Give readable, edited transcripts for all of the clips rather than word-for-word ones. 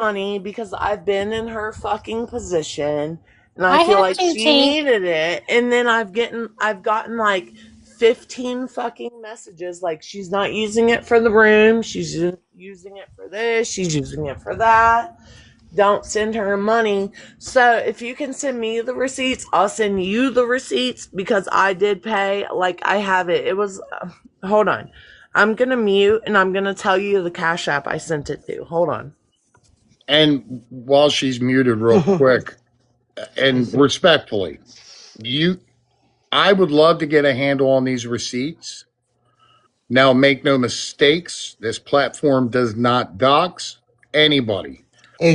money because I've been in her fucking position and I I feel have like to, she Tink. needed it. And then I've gotten like 15 fucking messages like she's not using it for the room, she's using it for this, she's using it for that. Don't send her money. So if you can send me the receipts, I'll send you the receipts because I did pay. Like I have it. It was hold on. I'm going to mute and I'm going to tell you the Cash App I sent it to. Hold on. And while she's muted, real quick, and respectfully, I would love to get a handle on these receipts. Now, make no mistakes, this platform does not dox anybody.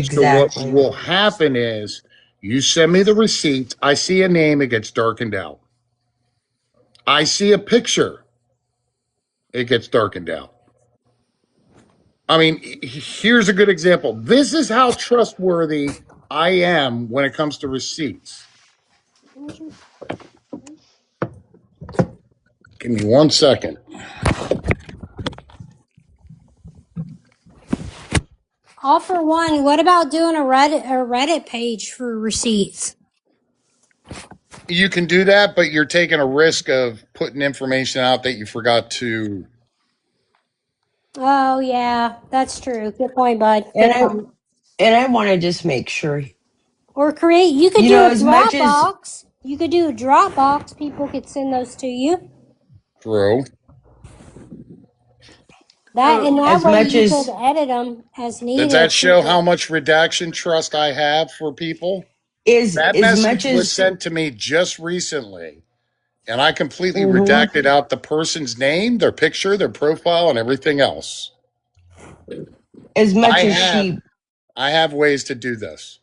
So what Exactly. will happen is you send me the receipts. I see a name, it gets darkened out. I see a picture, it gets darkened out. I mean, here's a good example. This is how trustworthy I am when it comes to receipts. Give me 1 second. All for one. What about doing a Reddit page for receipts? You can do that, but you're taking a risk of putting information out that you forgot to. Oh yeah, that's true. Good point, bud. And Good I point. and I want to just make sure, Or create. You could you do know, a as much as Dropbox. You could do a Dropbox. People could send those to you. Throw. That and that as way much you could as edit them as Does needed. that show how much redaction trust I have for people? is That as much message was as sent to me just recently, and I completely mhm, redacted out the person's name, their picture, their profile, and everything else. as much I as have she I have ways to do this.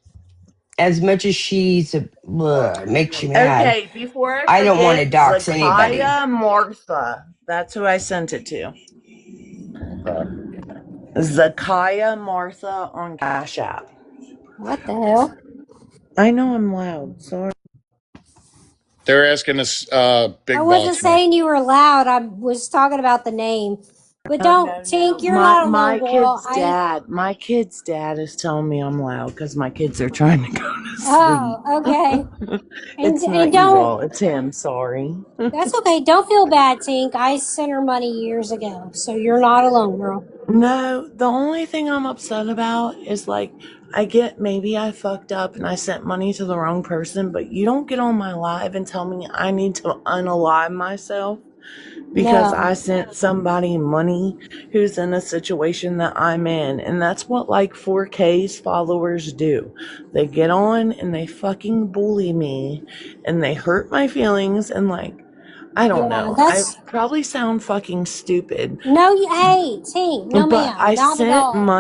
she's makes you mad. Okay, before I I don't want to forget, dox anybody. Zakaya Martha. That's who I sent it to. Zakaya Martha on Cash App. What the hell? I know I'm loud. Sorry. They're asking us, I Big wasn't Boss Man. saying you were loud. I was talking about the name. But No, don't, no, Tink, no. you're My not alone, my girl. kid's dad. My kid's dad is telling me I'm loud because my kids are trying to go to sleep. Oh, okay. It's And not you don't, all. It's him. Sorry. that's okay. Don't feel bad, Tink. I sent her money years ago. So you're not alone, girl. No, the only thing I'm upset about is like I get maybe I fucked up and I sent money to the wrong person, but you don't get on my live and tell me I need to unalive myself because I No. sent somebody money who's in a situation that I'm in. And that's what like 4K's followers do. They get on and they fucking bully me and they hurt my feelings and like I don't Yeah, know. I that's, probably sound fucking stupid, no, hey, Tink, no but ma'am, not at all.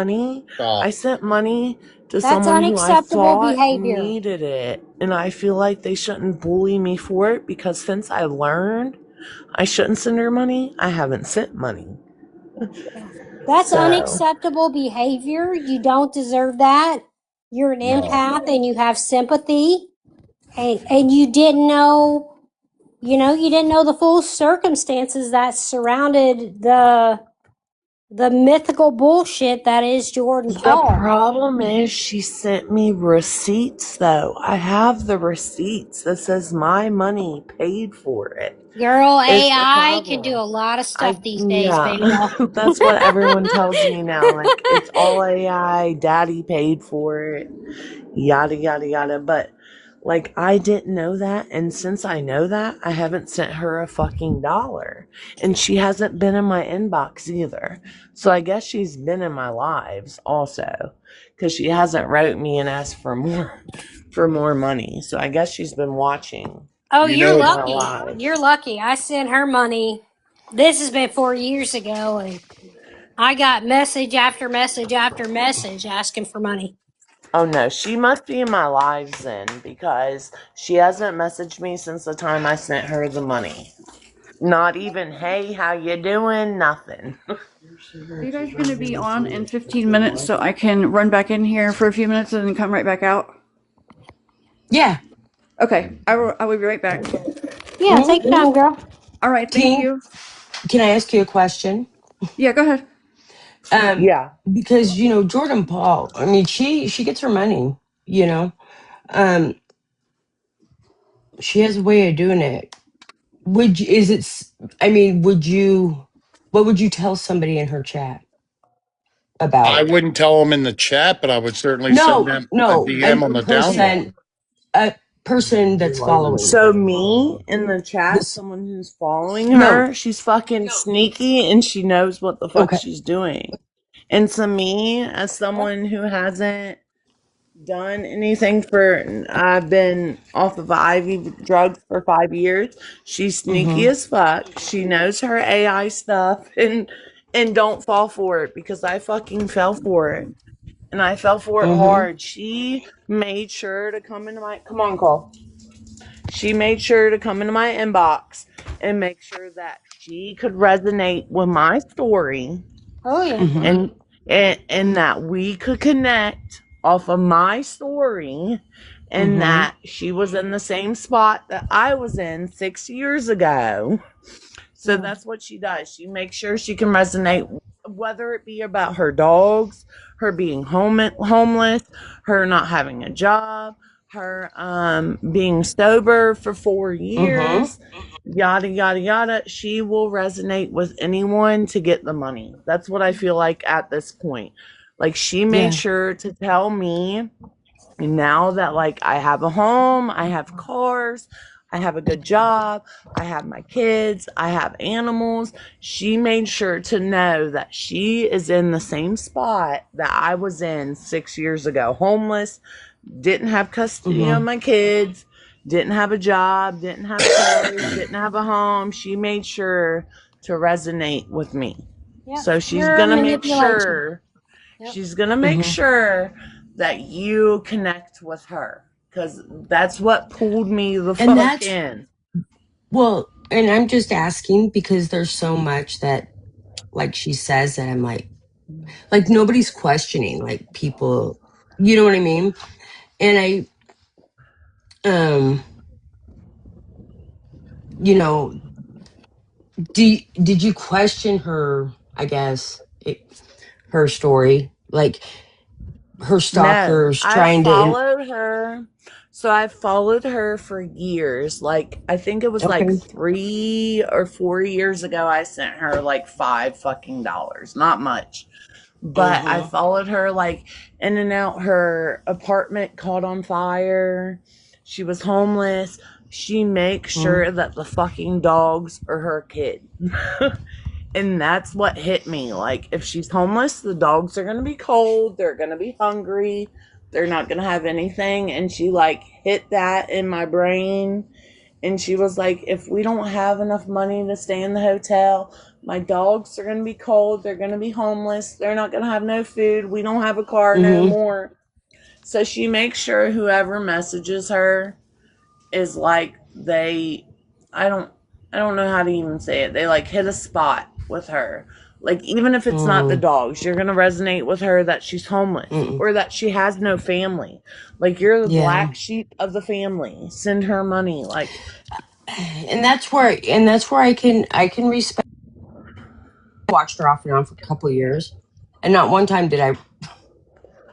I Stop. sent money to That's someone who I unacceptable thought behavior. needed it. And I feel like they shouldn't bully me for it because since I learned I shouldn't send her money, I haven't sent money. That's So, unacceptable behavior. You don't deserve that. You're an No. empath and you have sympathy. And you didn't know, you didn't know the full circumstances that surrounded the mythical bullshit that is Jordan the Paul. problem is she sent me receipts though. I have the receipts that says my money paid for it. Girl, Is the AI can do problem. a lot of stuff these days, baby Yeah, doll. that's what everyone tells me now. Like, it's all AI, daddy paid for it, yada, yada, yada. But, like, I didn't know that. And since I know that, I haven't sent her a fucking dollar. And she hasn't been in my inbox either. So I guess she's been in my lives also. Because she hasn't wrote me and asked for more money. So I guess she's been watching Oh, You you're know, my lucky. lives. You're lucky. I sent her money. This has been 4 years ago, and I got message after message after message asking for money. Oh no, she must be in my lives then because she hasn't messaged me since the time I sent her the money. Not even, hey, how you doing? Nothing. Are you guys going to be on in 15 minutes so I can run back in here for a few minutes and then come right back out? Yeah. Okay, I will be right back. Yeah, take your time, girl. All right, thank Tink, you. can I ask you a question? Yeah, go ahead. Yeah. Because Jordan Paul, I mean, she gets her money, um she has a way of doing it. What would you tell somebody in her chat I about? wouldn't tell them in the chat, but I would certainly send No, them a no, DM on the down low. a person that's following So me in the chat, this. someone who's following No, her, she's fucking sneaky and she knows what the fuck okay. she's doing. And to me, as someone who hasn't done anything I've been off of IV drugs for 5 years. She's sneaky Mm-hmm. as fuck. She knows her AI stuff and don't fall for it because I fucking fell for it. And I fell for it Mm-hmm. hard. She made sure to come into my come on, call. She made sure to come into my inbox and make sure that she could resonate with my story Oh yeah. Mm-hmm. and that we could connect off of my story and Mm-hmm. that she was in the same spot that I was in 6 years ago. So that's what she does. She makes sure she can resonate, whether it be about her dogs, her being homeless, her not having a job, her being sober for 4 Mm-hmm. years, yada yada yada. She will resonate with anyone to get the money. That's what I feel like at this point. Like she made Yeah. sure to tell me now that like I have a home, I have cars, I have a good job, I have my kids, I have animals. She made sure to know that she is in the same spot that I was in 6 years ago, homeless, didn't have custody of Mm-hmm. my kids, didn't have a job, didn't have clothes, didn't have a home. She made sure to resonate with me. Yep. So she's Pure gonna make manipulation. sure Yep. she's gonna make Mm-hmm. sure that you connect with her because that's what pulled me the And fuck that's in. well, and I'm just asking because there's so much that, like she says, that I'm like nobody's questioning, like people, you know what I mean? And I, you know, did you question her? I guess her story, like her No, stalkers I trying to. followed her. So I followed her for years. Like I think it was like Okay. 3 or 4 years ago. I sent her like $5 fucking, not much. But I Mm-hmm. followed her like in and out. Her apartment caught on fire. She was homeless. She makes sure that the fucking dogs are her kid. And that's what hit me. Like, if she's homeless, the dogs are going to be cold. They're going to be hungry. They're not going to have anything. And she, like, hit that in my brain. And she was like, if we don't have enough money to stay in the hotel, my dogs are going to be cold. They're going to be homeless. They're not going to have no food. We don't have a car no Mm-hmm. more. So she makes sure whoever messages her is like I don't know how to even say it. They like hit a spot with her. Like even if it's not the dogs, you're gonna resonate with her that she's homeless Mm-mm. or that she has no family. Like you're the Yeah. black sheep of the family. Send her money. Like And that's where I can respect. I watched her off and on for a couple of years, and not one time did I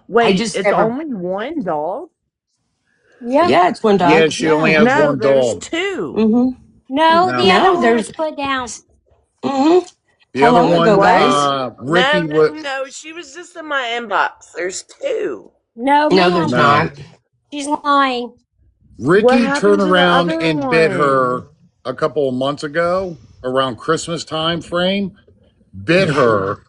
wait, just it's never. only one dog? Yeah. Yeah, it's one dog. Yeah, she only has No, one there's dog. two. Mm-hmm. No, the No. other one There's was put down. mm-hmm. The How other long ago, one, guys? Ricky No, she was just in my inbox. There's two. No, No, ma'am. there's No. not. She's lying. What Ricky happened turned to the around other and bit her one? a couple of months ago around Christmas time frame. Bit her,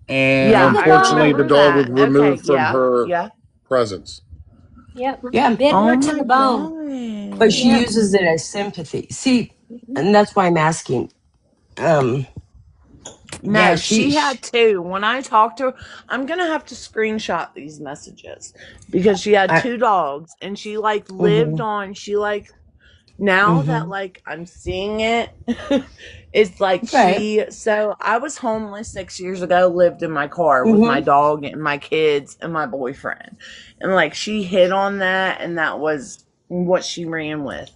and Yeah, the I unfortunately, the remember dog was that. Okay, removed from yeah, her yeah. presence. Yep. Yeah, Bit Oh her to my the bone. but she god. Yep. uses it as sympathy. See, and that's why I'm asking. Yeah, No, she. she had two. When I talked to her, I'm gonna have to screenshot these messages because she had I, two dogs and she like lived mm-hmm. on. She like now that Mm-hmm. like I'm seeing it, it's like Okay. so I was homeless 6 years ago, lived in my car with my Mm-hmm. dog and my kids and my boyfriend. And like she hit on that and that was what she ran with.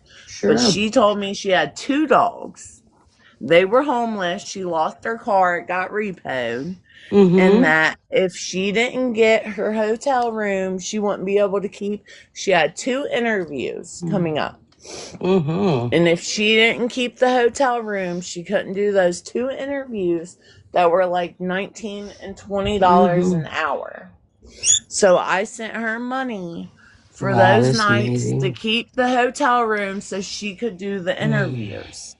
But Sure. she told me she had two dogs They were homeless. She lost her car. It got repoed. Mm-hmm. And that if she didn't get her hotel room, she wouldn't be able to keep. She had 2 interviews coming up. Mm-hmm. And if she didn't keep the hotel room, she couldn't do those 2 interviews that were like $19 and $20 an hour. So I sent her money for Wow, those that's nights amazing. to keep the hotel room so she could do the interviews.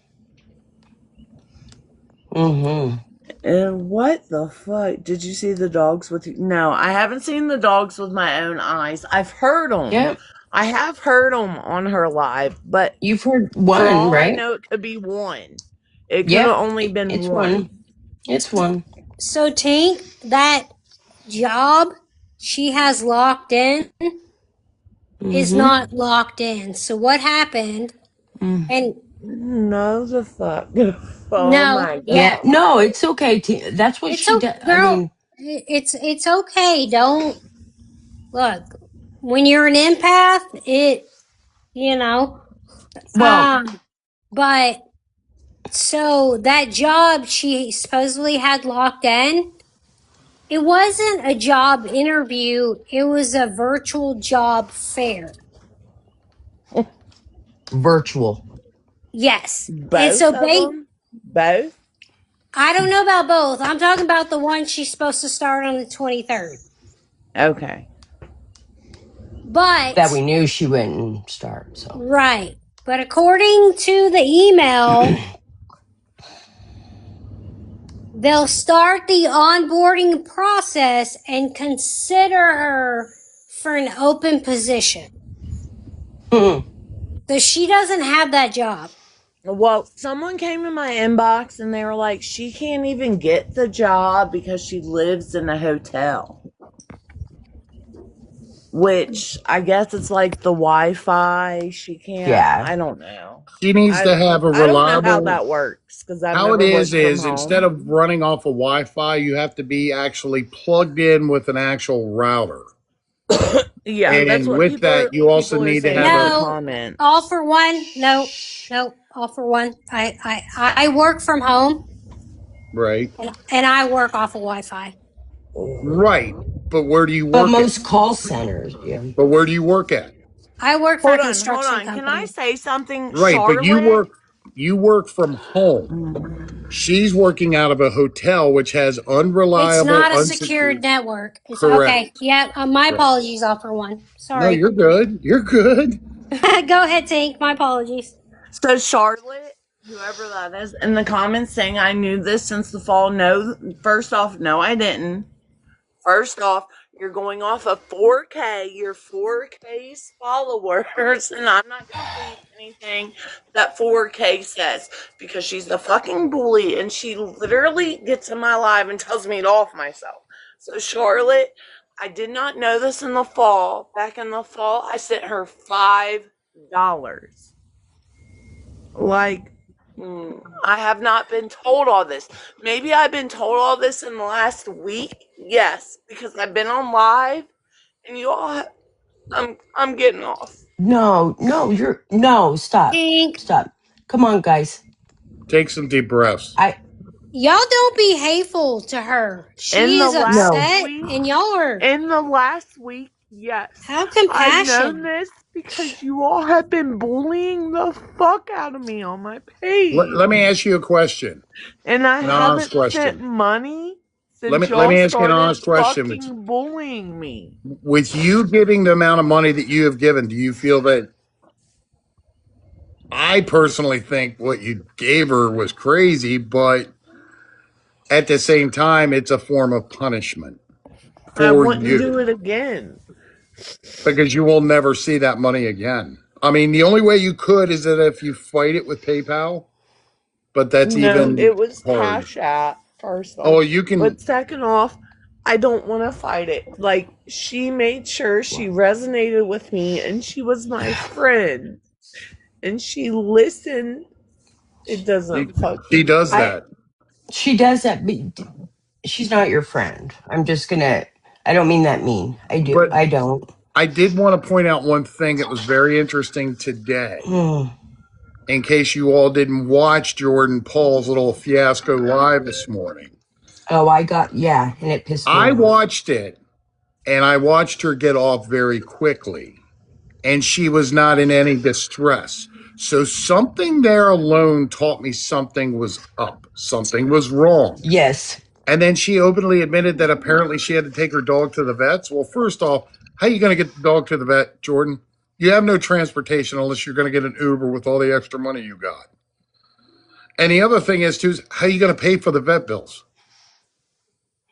Mm-hmm. And what the fuck? Did you see the dogs with you? No, I haven't seen the dogs with my own eyes. I've heard them. Yep. I have heard them on her live, but You've heard for one, all I right? know, it could be one. It could Yep. have only been It's one. one. It's one. So Tink, that job she has locked in is Mhm. not locked in. So what happened? Mm. And No, the fuck. Oh no, my god. Yeah. No, it's okay. That's what it's she okay, does. girl. I mean, It's okay. Don't look when you're an empath. well, But so that job she supposedly had locked in, it wasn't a job interview. It was a virtual job fair. virtual. Yes. And Both so of them? Both? I don't know about both. I'm talking about the one she's supposed to start on the 23rd. Okay. But That we knew she wouldn't start. So right. But according to the email, they'll start the onboarding process and consider her for an open position. Mhm. So she doesn't have that job. Well, someone came in my inbox and they were like, she can't even get the job because she lives in a hotel. Which I guess it's like the Wi-Fi. She can't. Yeah. I don't know. She needs to have a I don't know how reliable. that works because I've How never it worked from is home. instead of running off of Wi-Fi, you have to be actually plugged in with an actual router. Yeah, that's And what with people that, you also people are need to saying have in a. the No, comments. all for one. No, all for one. I work from home Right. and I work off of Wi-Fi. Right. But where do you But work most at? call centers, yeah. But where do you work at? I work for a Hold construction on. Can I company. say something? Right, but Charlotte? you work from home. She's working out of a hotel which has unreliable, It's not a unsecured. secured network. It's Correct. okay. Yeah, my Right. apologies, all for one. No, Sorry. you're good. You're good. Go ahead, Tink. My apologies. So Charlotte, whoever that is, in the comments saying I knew this since the fall. No, first off, no, I didn't. First off, you're going off of 4K. You're 4K's followers, and I'm not going to believe anything that 4K says because she's the fucking bully, and she literally gets in my live and tells me to off myself. So Charlotte, I did not know this in the fall. Back in the fall, I sent her $5. Like, I have not been told all this. Maybe I've been told all this in the last week. Yes, because I've been on live, and you all. I'm getting off. No, stop. Tink, Stop. Come on, guys. Take some deep breaths. y'all don't be hateful to her. She is upset, and y'all are. In the last week, yes. How I've known compassionate. this because you all have been bullying the fuck out of me on my page. Let me ask you a question. And I An honest haven't sent question. money since Let me y'all ask you an started honest question. fucking bullying me. With you giving the amount of money that you have given, do you feel that? I personally think what you gave her was crazy, but at the same time, it's a form of punishment I for wouldn't you do it again. because you will never see that money again. I mean, the only way you could is that if you fight it with PayPal, but that's No, even it was hard. Cash App, first off. Oh, you can. But second off, I don't want to fight it. Like, she made sure she resonated with me and she was my friend. And she listened. It doesn't fuck. She does that. She does that, but she's not your friend. I'm just gonna. I don't mean that mean. I do. But I don't. I did want to point out one thing that was very interesting today. in case you all didn't watch Jordan Paul's little fiasco live this morning. Oh, yeah, and it pissed me I off. watched it, and I watched her get off very quickly, and she was not in any distress. So something there alone taught me something was up, something was wrong. Yes. And then she openly admitted that apparently she had to take her dog to the vets. Well, first off, how are you going to get the dog to the vet, Jordan? You have no transportation unless you're going to get an Uber with all the extra money you got. And the other thing is, too, is how are you going to pay for the vet bills?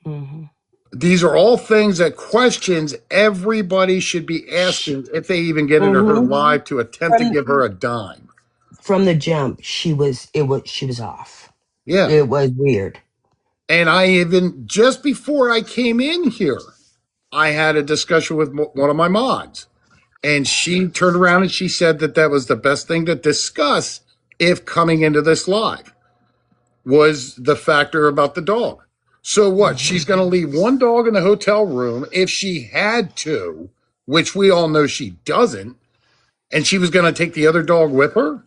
Mm-hmm. These are all things that questions everybody should be asking if they even get into her live to attempt to give her a dime. From the jump, she was off. Yeah. It was weird. And I even, just before I came in here, I had a discussion with one of my mods. And she turned around and she said that that was the best thing to discuss if coming into this live was the factor about the dog. So what? She's going to leave one dog in the hotel room if she had to, which we all know she doesn't, and she was going to take the other dog with her?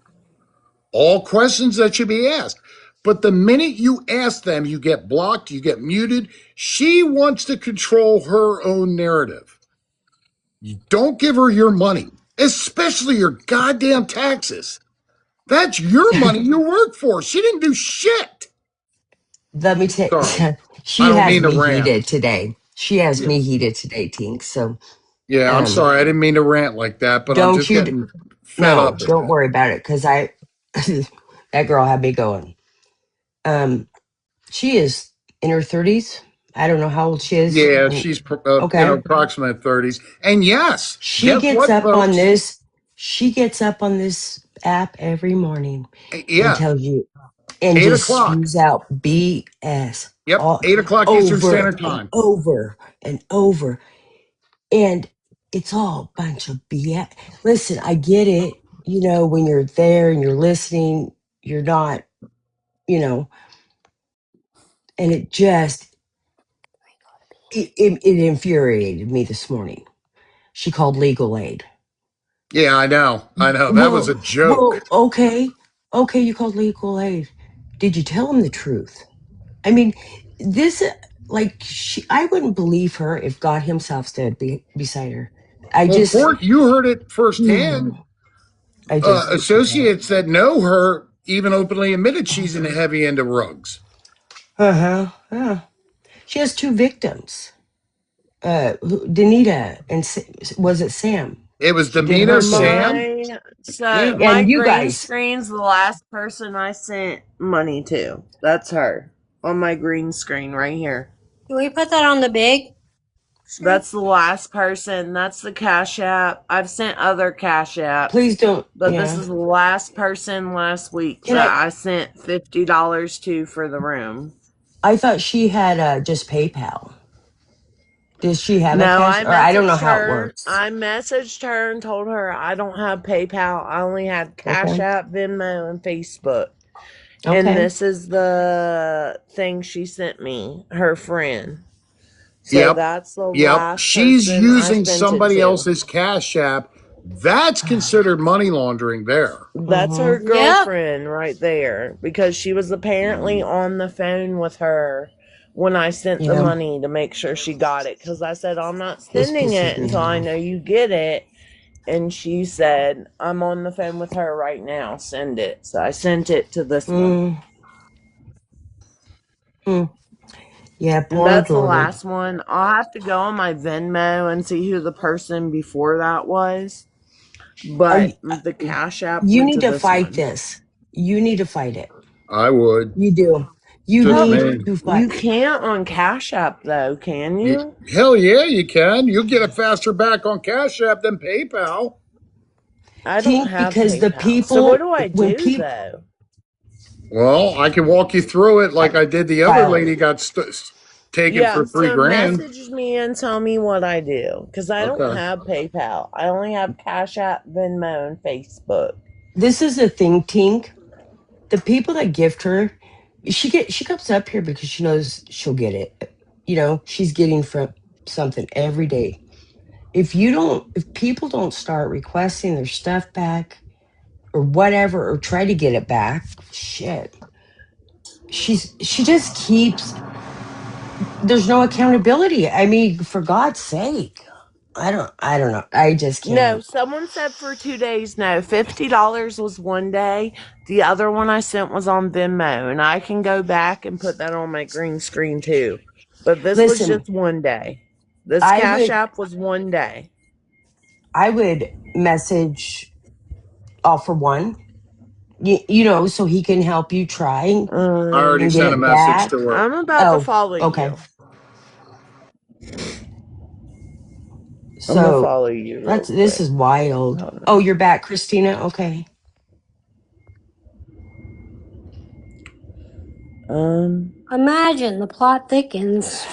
All questions that should be asked. But the minute you ask them, you get blocked, you get muted. She wants to control her own narrative. You don't give her your money, especially your goddamn taxes. That's your money you work for. She didn't do shit. Let me tell Sorry. she I don't has mean to me rant. heated today. She has Yeah. me heated today, Tink. So Yeah, I'm sorry. I didn't mean to rant like that, but I'm don't just you getting fed no, up with don't it. worry about it, because that girl had me going. She is in her 30s. I don't know how old she is. Yeah, she's in Okay. approximate 30s. And yes, She guess gets what, up on folks? this. She gets up on this app every morning and Yeah, tells you and 8 just o'clock. spews out BS Yep, all 8 o'clock Eastern over Standard and Time. over and over. And it's all a bunch of BS. Listen, I get it. You know, when you're there and you're listening, you're not, you know, and it just, it infuriated me this morning. She called legal aid. Yeah, I know. That was a joke. Well, okay. Okay, you called legal aid. Did you tell him the truth? I mean, this, I wouldn't believe her if God himself stood beside her. Court, you heard it firsthand. Associates that know her even openly admitted she's in heavy into rugs. Yeah. She has two victims. Danita and was it Sam? It was She did her Demeter, Sam. Yeah. My And you green guys. screen's the last person I sent money to. That's her on my green screen right here. Can we put that on the big? That's the last person. That's the Cash App. I've sent other Cash Apps. Please don't. But Yeah. this is the last person last week Can that I sent $50 to for the room. I thought she had just PayPal. Does she have No, a cash? Or I don't know how it works. I messaged her and told her I don't have PayPal. I only have Cash Okay. App, Venmo, and Facebook. Okay. And this is the thing she sent me, her friend. So that's the last She's person using I sent somebody it to. else's Cash App. That's considered money laundering there. That's her girlfriend right there, because she was apparently on the phone with her when I sent the money to make sure she got it, because I said I'm not sending it until I know you get it. And she said, I'm on the phone with her right now, send it. So I sent it to this one. Yeah, and that's the last one. I'll have to go on my Venmo and see who the person before that was. But the Cash App. You need to fight this. You need to fight it. I would. You do. You need to fight. You can't on Cash App though, can you? Hell yeah, you can. You'll get it faster back on Cash App than PayPal. I don't have because PayPal. the people. So what do I do though? Well, I can walk you through it like I did the other lady got taken for $3,000. Message me and tell me what I do, because I don't have PayPal. I only have Cash App, Venmo, and Facebook. This is the thing, Tink. The people that gift her, she comes up here because she knows she'll get it. You know, she's getting from something every day. If people don't start requesting their stuff back, or whatever, or try to get it back. Shit. She just keeps, there's no accountability. I mean, for God's sake. I don't know. I just No, can't. someone said for 2 days. No, $50 was one day. The other one I sent was on Venmo, and I can go back and put that on my green screen too. But this was Listen, just one day. This I Cash would App was one day. message All for One, you know, so he can help you try I already and get sent a it message back. to her. I'm about to Oh, follow okay. you. I'm gonna So follow you real this quick. is wild. Hold Oh, on. you're back, Christina? Okay. Imagine the plot thickens.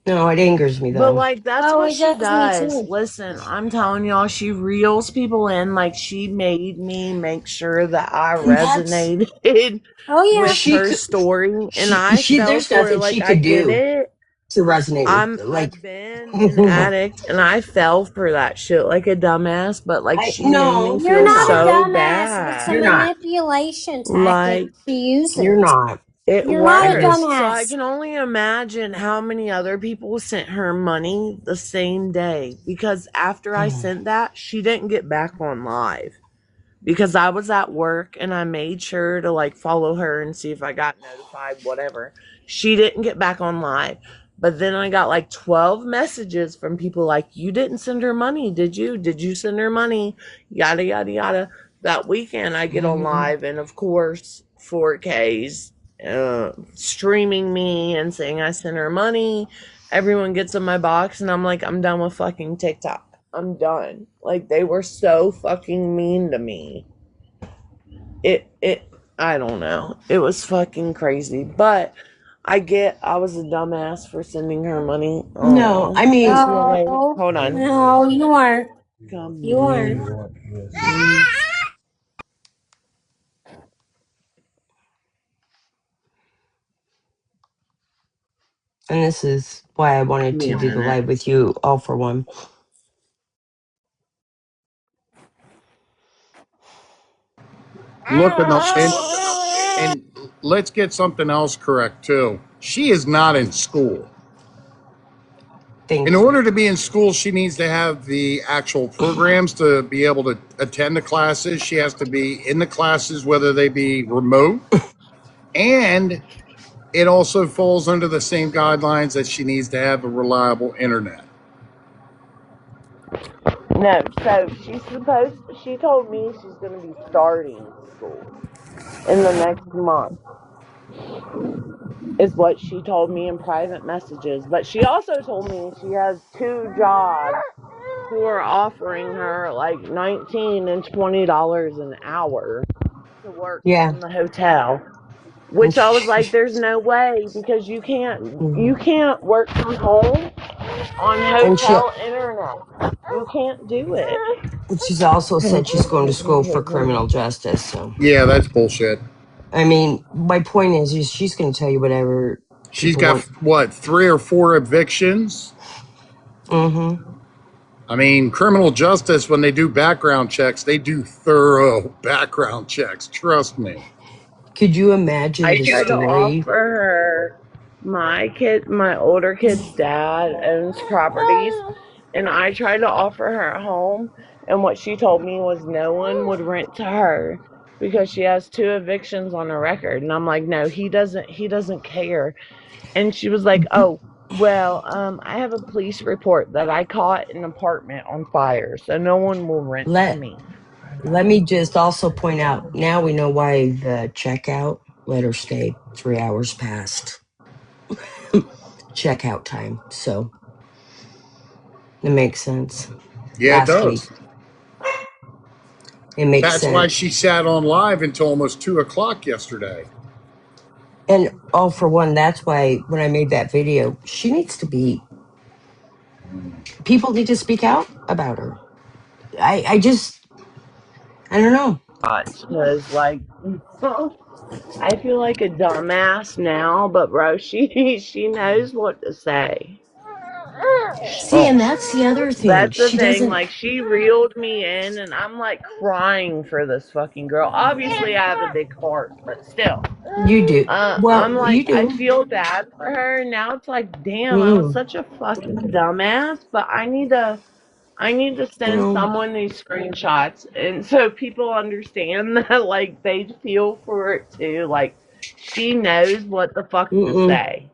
No, it angers me But though. like that's Oh, what it she does me does. too. Listen, I'm telling y'all, she reels people in. Like she made me make sure that I And that's resonated Oh yeah. with she her could story, and I she fell there's for it. nothing Like she I could get do it. to resonate with, like, I've been an addict and I fell for that shit like a dumbass, but like I she made me no, You're you're feel not a not. so dumbass. It's a You're bad. not. manipulation tactic. Like She You're uses. not. it You're not a And works. So I dumbass. can only imagine how many other people sent her money the same day because after I sent that, she didn't get back on live because I was at work and I made sure to like follow her and see if I got notified, whatever. She didn't get back on live. But then I got like 12 messages from people like, you didn't send her money, did you? Did you send her money? Yada, yada, yada. That weekend I get on live and of course 4Ks streaming me and saying I sent her money. Everyone gets in my box and I'm like, I'm done with fucking TikTok. I'm done. Like they were so fucking mean to me. It I don't know. It was fucking crazy. But I was a dumbass for sending her money. no, I Oh, mean, this way. No, Hold on. no, you weren't. Come You weren't. here. and this is why I wanted Give me to a do the minute. live with you, All for One. Look in the and let's get something else correct too. She is not in school. In Thank you. order to be in school, she needs to have the actual programs to be able to attend the classes. She has to be in the classes, whether they be remote. And it also falls under the same guidelines that she needs to have a reliable internet. No, so she told me she's gonna be starting school in the next month. Is what she told me in private messages. But she also told me she has two jobs who are offering her like $19 and $20 an hour to work Yeah. in the hotel. And Which I was like, there's no way because you can't work from home on and she hotel internet. You can't do it. she's also said she's going to school for criminal justice. So Yeah, that's bullshit. I mean, my point is she's going to tell you whatever She's people got want. what, 3 or 4 evictions? Mm-hmm. I mean, criminal justice, when they do background checks, they do thorough background checks. Trust me. Could you imagine I the tried to story? offer her my older kid's dad owns properties, and I tried to offer her a home, and what she told me was no one would rent to her because she has 2 evictions on her record. And I'm like, no, he doesn't care. And she was like, oh, well, I have a police report that I caught an apartment on fire, so no one will rent to Let me. Let me just also point out, now we know why the checkout let her stay 3 hours past checkout time. So it makes sense. Yeah, it Last week, does. it makes That's why sense. she sat on live until almost 2 o'clock yesterday. And all for one, that's why when I made that video, people need to speak out about her. I just, I don't know. Because, like, I feel like a dumbass now, but bro, she knows what to say. See, and that's the other thing. That's the She thing. doesn't. Like, she reeled me in, and I'm like crying for this fucking girl. Obviously, I have a big heart, but still. You do. I'm Well, like, you I do. feel bad for her. And now it's like, damn, I was Mm, such a fucking dumbass. But I need to you send know. someone these screenshots, and so people understand that, like, they feel for it too. Like, she knows what the fuck to Mm-mm. say.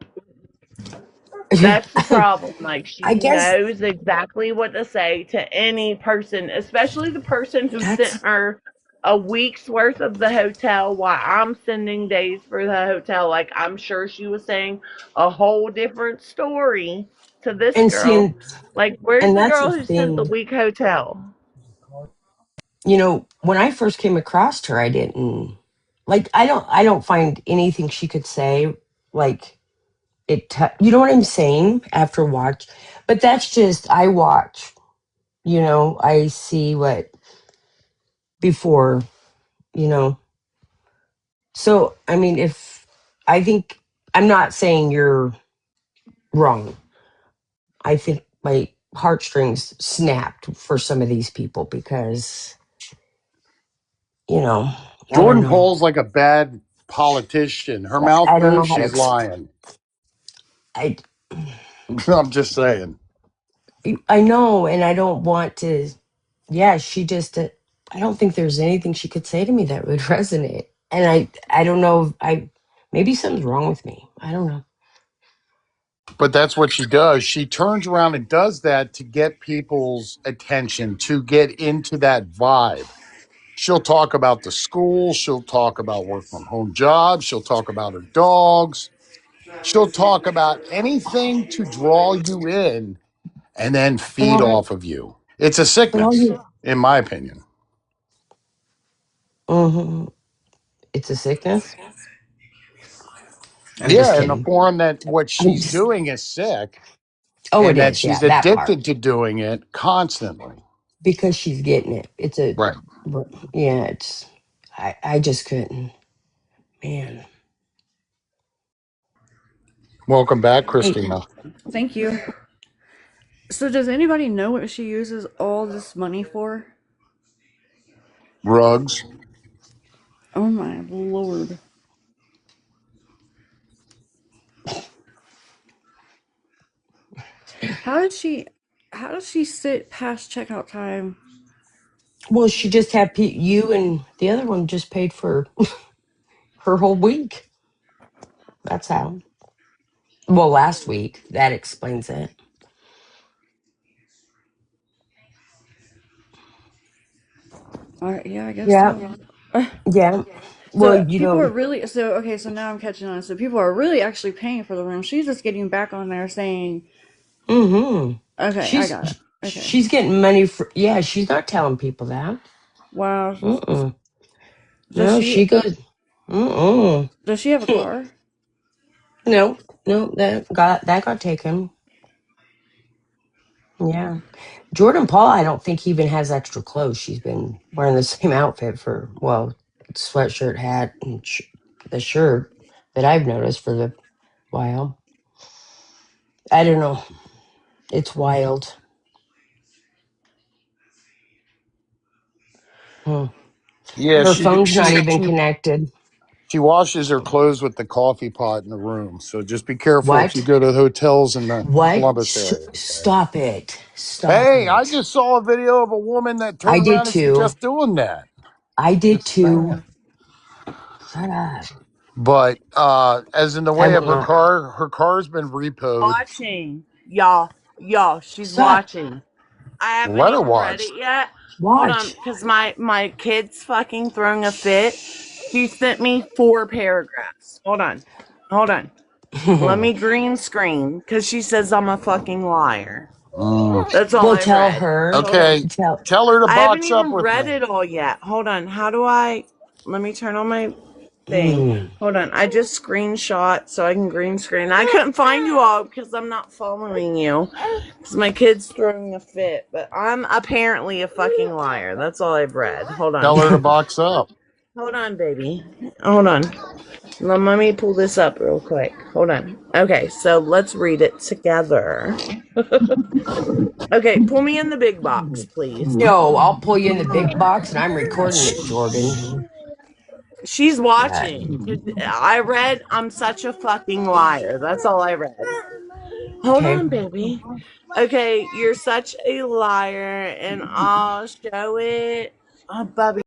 That's the problem. Like, she I guess knows exactly what to say to any person, especially the person who sent that's. her a week's worth of the hotel while I'm sending days for the hotel. Like, I'm sure she was saying a whole different story to this And girl. seeing, Like, where's and the that's the girl who sent the thing. week hotel? When I first came across her, I didn't like. I don't find anything she could say like it. You know what I'm saying? After watch, but that's just I watch. I see what before. You know, so I mean, if I think I'm not saying you're wrong. I think my heartstrings snapped for some of these people because I don't Jordan know. Pole's like a bad politician. Her mouth I don't know moves, how to she's lying. I I'm just saying. I know, and I don't want to. Yeah, she just. I don't think there's anything she could say to me that would resonate, and I don't know. Maybe something's wrong with me. I don't know. But that's what she does. She turns around and does that to get people's attention, to get into that vibe. She'll talk about the school. She'll talk about work from home jobs. She'll talk about her dogs. She'll talk about anything to draw you in and then But feed all, off of you. It's a but all sickness, you. in my opinion. hmm It's a sickness. I'm just Yeah, in the kidding. form that what I'm she's just. doing is sick Oh, it and that is. Yeah, she's that part addicted to doing it constantly. because she's getting it. It's a. Right. Yeah, it's. I just couldn't. Man. Welcome back, Hey, Christina. Thank you. So, does anybody know what she uses all this money for? Rugs. Oh my lord. How did she how does she sit past checkout time? well, she just had you and the other one just paid for her whole week. That's how. Well, last week. That explains it. Yeah, I guess Yeah. so. Yeah. Well, So people are really okay, so now I'm catching on. So people are really actually paying for the room. She's just getting back on there saying, hmm okay, I she's got it. Okay. she's getting money for. Yeah, she's not telling people that. Wow. Mm-mm. Does No, she she goes. Mm-mm. does she have a car? No, no, that got taken. Yeah. Jordan Paul, I don't think he even has extra clothes. She's been wearing the same outfit for, well, sweatshirt, hat, and the shirt that I've noticed for the while. I don't know. It's wild. Hmm. Yeah, Her she phone's not she even she connected. she washes her clothes with the coffee pot in the room. So just be careful if you What? go to hotels in the What? Columbus area. Okay. Stop it. Stop Hey, I it. just saw a video of a woman that I turned did around and she's too. just doing that. I did Just too. saying. Shut up. But as in the I way will of not. her car's been repoed. Watching. Y'all, she's Stop. watching. I haven't Let her even read watch. it yet. Hold on, Watch. because my kid's fucking throwing a fit. She sent me 4 paragraphs. Hold on. Let me green screen because she says I'm a fucking liar. Mm. That's all Well, I tell read. her. Hold on. Okay, Tell. tell her to I haven't box up even with read me. it all yet. Hold on. How do I? Let me turn on my thing. Mm. Hold on. I just screenshot so I can green screen. I couldn't find you all because I'm not following you because my kid's throwing a fit. But I'm apparently a fucking liar. That's all I've read. Hold on. Tell her to box up. Hold on, baby. Hold on. Let me pull this up real quick. Hold on. Okay, so let's read it together. Okay, pull me in the big box, please. Yo, I'll pull you in the big box and I'm recording it, Jordan. She's Yeah. watching. I read I'm such a fucking liar. That's all I read. Hold Okay. on, baby. Okay, you're such a liar, and I'll show it. Oh, Bubby.